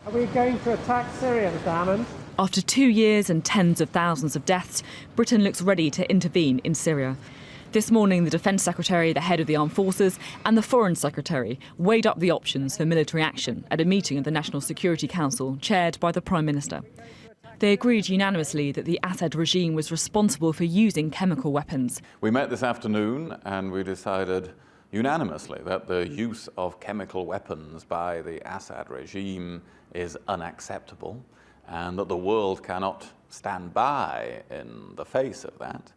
Are we going to attack Syria, Mr. Hammond? After 2 years and tens of thousands of deaths, Britain looks ready to intervene in Syria. This morning, the Defence Secretary, the head of the Armed Forces and the Foreign Secretary weighed up the options for military action at a meeting of the National Security Council chaired by the Prime Minister. They agreed unanimously that the Assad regime was responsible for using chemical weapons. We met this afternoon and we decided unanimously that the use of chemical weapons by the Assad regime is unacceptable and that the world cannot stand by in the face of that.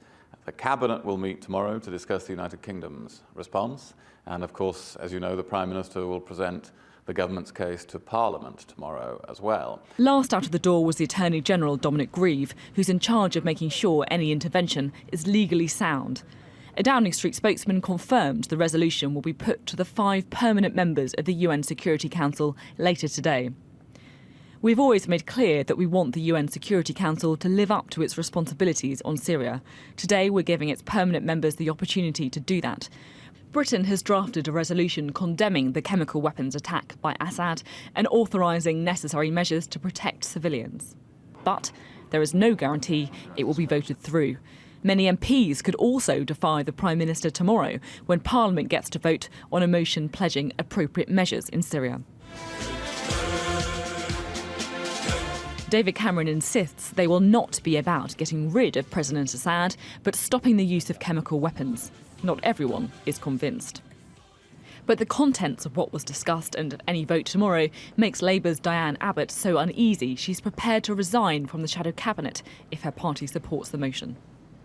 The Cabinet will meet tomorrow to discuss the United Kingdom's response, and of course, as you know, the Prime Minister will present the government's case to Parliament tomorrow as well. Last out of the door was the Attorney General Dominic Grieve, who's in charge of making sure any intervention is legally sound. A Downing Street spokesman confirmed the resolution will be put to the 5 permanent members of the UN Security Council later today. We've always made clear that we want the UN Security Council to live up to its responsibilities on Syria. Today, we're giving its permanent members the opportunity to do that. Britain has drafted a resolution condemning the chemical weapons attack by Assad and authorising necessary measures to protect civilians. But there is no guarantee it will be voted through. Many MPs could also defy the Prime Minister tomorrow when Parliament gets to vote on a motion pledging appropriate measures in Syria. David Cameron insists they will not be about getting rid of President Assad, but stopping the use of chemical weapons. Not everyone is convinced. But the contents of what was discussed and any vote tomorrow makes Labour's Diane Abbott so uneasy she's prepared to resign from the shadow cabinet if her party supports the motion.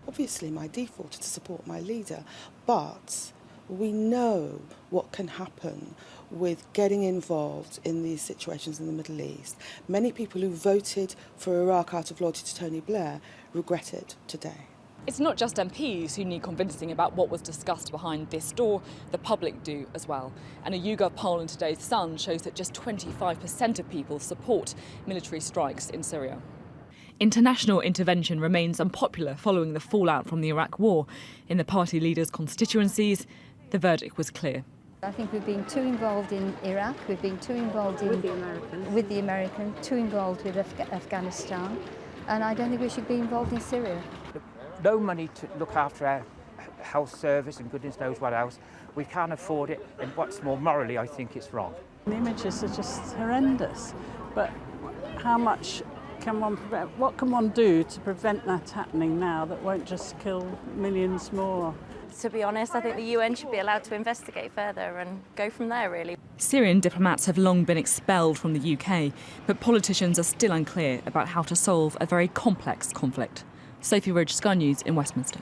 Obviously, my default is to support my leader, but we know what can happen with getting involved in these situations in the Middle East. Many people who voted for Iraq out of loyalty to Tony Blair regret it today. It's not just MPs who need convincing about what was discussed behind this door, the public do as well. And a YouGov poll in today's Sun shows that just 25% of people support military strikes in Syria. International intervention remains unpopular following the fallout from the Iraq war. In the party leaders' constituencies, the verdict was clear. I think we've been too involved in Iraq, we've been too involved with the Americans, too involved with Afghanistan, and I don't think we should be involved in Syria. No money to look after our health service and goodness knows what else. We can't afford it, and what's more, morally, I think it's wrong. The images are just horrendous, but how much can one prevent? What can one do to prevent that happening now that won't just kill millions more? To be honest, I think the UN should be allowed to investigate further and go from there, really. Syrian diplomats have long been expelled from the UK, but politicians are still unclear about how to solve a very complex conflict. Sophie Ridge, Sky News in Westminster.